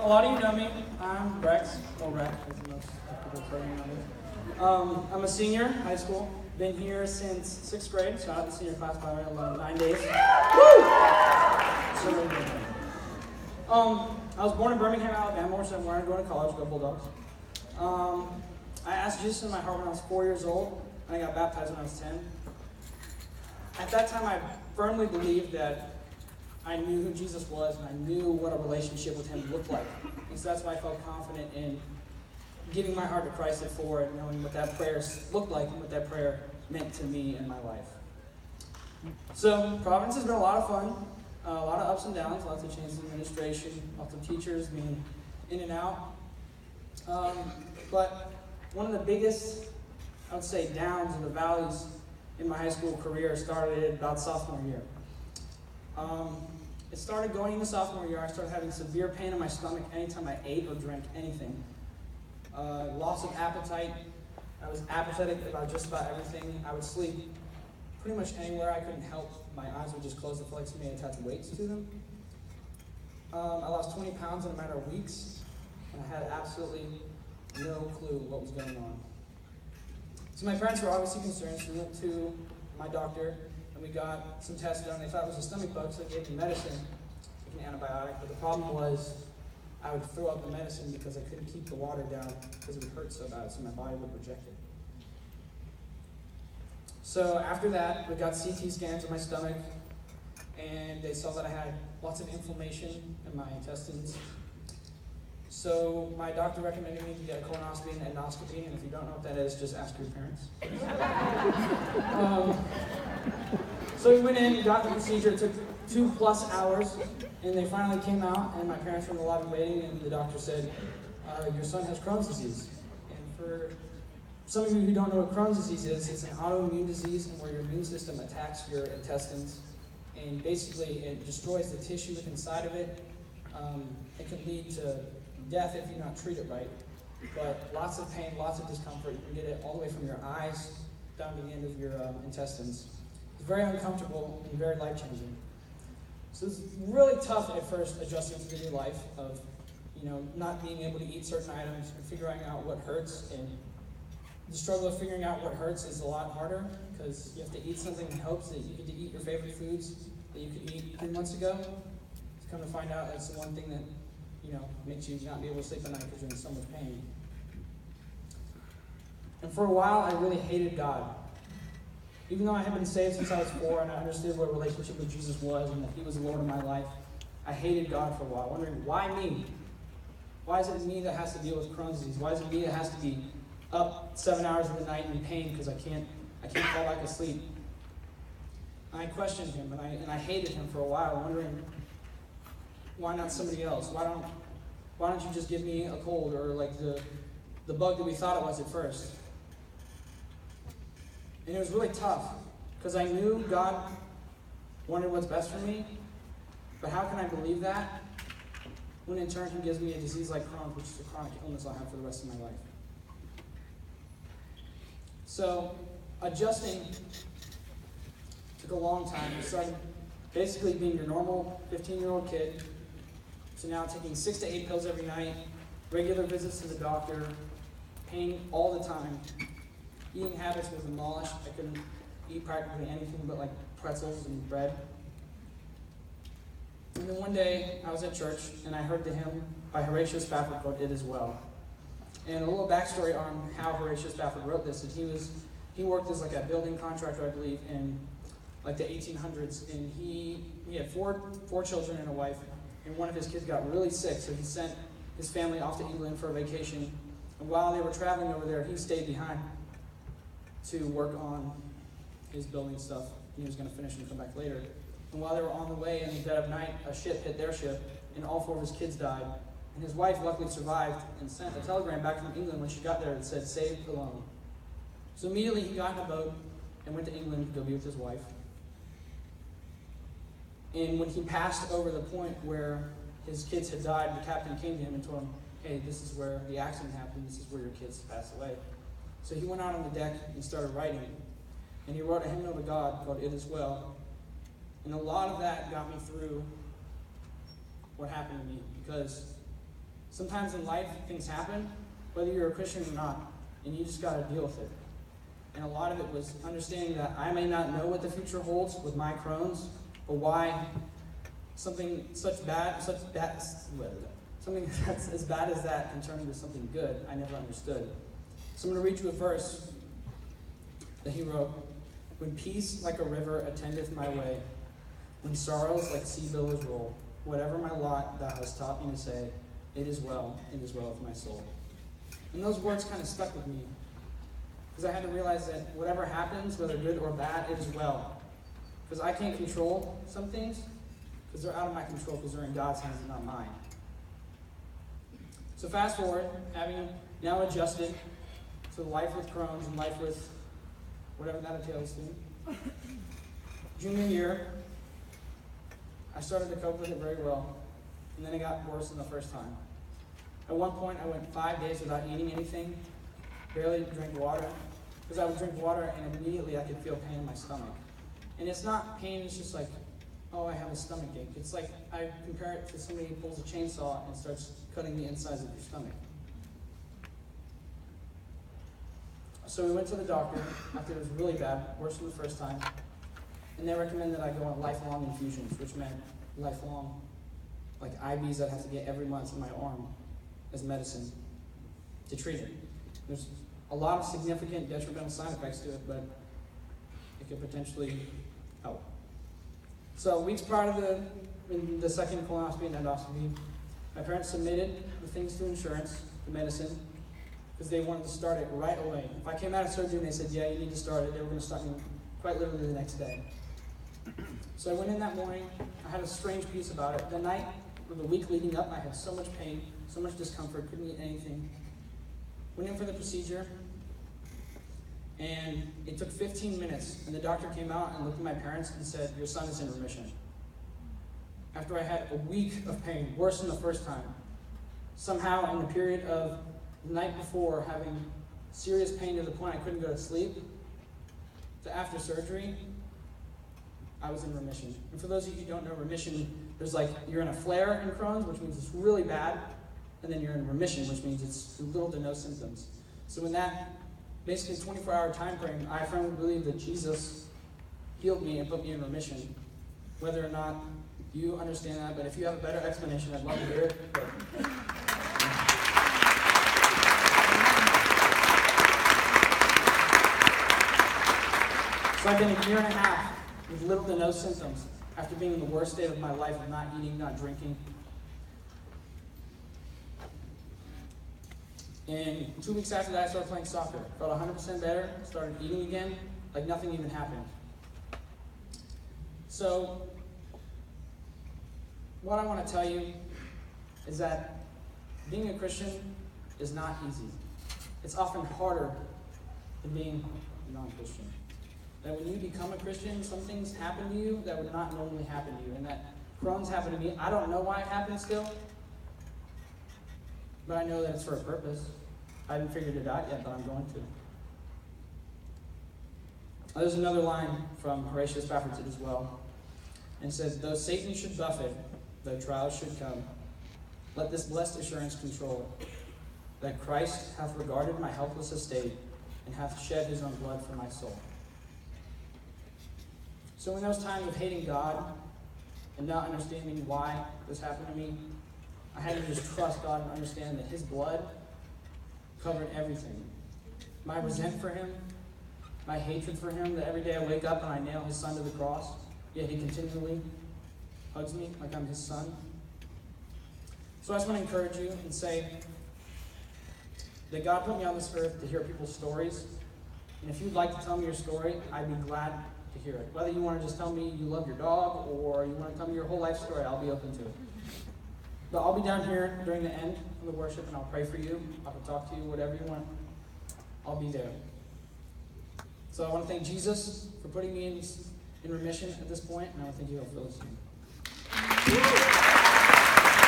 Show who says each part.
Speaker 1: a lot of you know me. I'm Rex, or Rex, as most people refer to me nowadays. I'm a senior in high school. Been here since 6th grade, so I had the senior class by 9 days. Woo! So really good. I was born in Birmingham, Alabama, so I'm going to college, go Bulldogs. I asked Jesus in my heart when I was 4 years old, and I got baptized when I was 10. At that time, I firmly believed that I knew who Jesus was, and I knew what a relationship with him looked like. And so that's why I felt confident in giving my heart to Christ at 4 and knowing what that prayer looked like and what that prayer meant to me in my life. So Providence has been a lot of fun, a lot of ups and downs, lots of changes in administration, lots of teachers being in and out. But one of the biggest, I would say, downs and the valleys in my high school career started about sophomore year. It started going into sophomore year. I started having severe pain in my stomach anytime I ate or drank anything. Loss of appetite. I was apathetic about just about everything. I would sleep pretty much anywhere I couldn't help. My eyes would just close. I felt like somebody attached weights to them. I lost 20 pounds in a matter of weeks, and I had absolutely no clue what was going on. So my parents were obviously concerned, so we went to my doctor, and we got some tests done. They thought it was a stomach bug, so they gave me medicine, like an antibiotic. But the problem was I would throw up the medicine because I couldn't keep the water down because it would hurt so bad, so my body would reject it. So after that, we got CT scans of my stomach, and they saw that I had lots of inflammation in my intestines. So my doctor recommended me to get a colonoscopy and endoscopy, and if you don't know what that is, just ask your parents. So we went in, got the procedure. It took 2+ hours, and they finally came out, and my parents were in the lobby waiting, and the doctor said, your son has Crohn's disease. And for some of you who don't know what Crohn's disease is, it's an autoimmune disease and where your immune system attacks your intestines, and basically it destroys the tissue inside of it. It can lead to death if you not treat it right, but lots of pain, lots of discomfort. You can get it all the way from your eyes down to the end of your intestines. It's very uncomfortable and very life-changing. So it's really tough at first adjusting to the new life of, not being able to eat certain items and figuring out what hurts. And the struggle of figuring out what hurts is a lot harder because you have to eat something in hopes that you get to eat your favorite foods that you could eat 3 months ago. To come to find out that's the one thing that makes you not be able to sleep at night because you're in so much pain. And for a while, I really hated God. Even though I had been saved since I was 4 and I understood what a relationship with Jesus was and that he was the Lord of my life, I hated God for a while, wondering, why me? Why is it me that has to deal with Crohn's disease? Why is it me that has to be up 7 hours of the night in pain because I can't fall back asleep? And I questioned him, and I hated him for a while, wondering, why not somebody else? Why don't you just give me a cold or like the bug that we thought it was at first? And it was really tough because I knew God wanted what's best for me, but how can I believe that when in turn he gives me a disease like Crohn's, which is a chronic illness I'll have for the rest of my life? So adjusting took a long time. I started basically being your normal 15-year-old kid. So now taking 6 to 8 pills every night, regular visits to the doctor, pain all the time. Eating habits were demolished. I couldn't eat practically anything but like pretzels and bread. And then one day I was at church and I heard the hymn by Horatio Spafford called "It Is Well." And a little backstory on how Horatio Spafford wrote this is he worked as like a building contractor, I believe, in like the 1800s, and he had four children and a wife. And one of his kids got really sick, so he sent his family off to England for a vacation. And while they were traveling over there, he stayed behind to work on his building stuff. And he was going to finish and come back later. And while they were on the way, in the dead of night, a ship hit their ship, and all 4 of his kids died. And his wife luckily survived and sent a telegram back from England when she got there that said, "Saved alone." So immediately he got in a boat and went to England to go be with his wife. And when he passed over the point where his kids had died, the captain came to him and told him, "Hey, this is where the accident happened. This is where your kids passed away." So he went out on the deck and started writing. And he wrote a hymn to God called "It Is Well." And a lot of that got me through what happened to me, because Sometimes in life, things happen, whether you're a Christian or not, and you just got to deal with it. And a lot of it was understanding that I may not know what the future holds with my Crohn's, but why something that's as bad as that can turn into something good, I never understood. So I'm going to read you a verse that he wrote. When peace like a river attendeth my way, when sorrows like sea billows roll, whatever my lot thou hast taught me to say, it is well with my soul. And those words kind of stuck with me, because I had to realize that whatever happens, whether good or bad, it is well. Because I can't control some things, because they're out of my control, because they're in God's hands and not mine. So fast forward, having now adjusted to life with Crohn's and life with whatever that entails to. Junior year, I started to cope with it very well, and then it got worse than the first time. At one point, I went 5 days without eating anything, barely drank water, because I would drink water and immediately I could feel pain in my stomach. And it's not pain, it's just like, oh, I have a stomach ache. It's like I compare it to somebody who pulls a chainsaw and starts cutting the insides of your stomach. So we went to the doctor after it was really bad, worse than the first time, and they recommended I go on lifelong infusions, which meant lifelong, like IVs that I have to get every month in my arm as medicine to treat it. There's a lot of significant detrimental side effects to it, but it could potentially help. So weeks prior to the second colonoscopy and endoscopy, my parents submitted the things to insurance, the medicine, because they wanted to start it right away. If I came out of surgery and they said, yeah, you need to start it, they were going to start me quite literally the next day. So I went in that morning. I had a strange peace about it. The night, or the week leading up, I had so much pain, so much discomfort, couldn't eat anything. Went in for the procedure, and it took 15 minutes, and the doctor came out and looked at my parents and said, your son is in remission. After I had a week of pain, worse than the first time, somehow in the period of the night before having serious pain to the point I couldn't go to sleep, to after surgery, I was in remission. And for those of you who don't know remission, there's like, you're in a flare in Crohn's, which means it's really bad, and then you're in remission, which means it's little to no symptoms. So in that basically 24-hour time frame, I firmly believe that Jesus healed me and put me in remission. Whether or not you understand that, but if you have a better explanation, I'd love to hear it. So I've been a year and a half with little to no symptoms after being in the worst state of my life of not eating, not drinking. And 2 weeks after that, I started playing soccer. Felt 100% better, started eating again, like nothing even happened. So, what I want to tell you is that being a Christian is not easy. It's often harder than being a non-Christian. That when you become a Christian, some things happen to you that would not normally happen to you. And that Crohn's happened to me. I don't know why it happened still, but I know that it's for a purpose. I haven't figured it out yet, but I'm going to. There's another line from Horatius Baptist as well. And it says, though Satan should buffet, though trials should come, let this blessed assurance control it, that Christ hath regarded my helpless estate, and hath shed his own blood for my soul. So in those times of hating God, and not understanding why this happened to me, I had to just trust God and understand that his blood covered everything. My resentment for him, my hatred for him, that every day I wake up and I nail his son to the cross, yet he continually hugs me like I'm his son. So I just want to encourage you and say that God put me on this earth to hear people's stories. And if you'd like to tell me your story, I'd be glad to hear it. Whether you want to just tell me you love your dog or you want to tell me your whole life story, I'll be open to it. But I'll be down here during the end of the worship and I'll pray for you. I can talk to you, whatever you want. I'll be there. So I want to thank Jesus for putting me in remission at this point, and I want to thank you all for listening.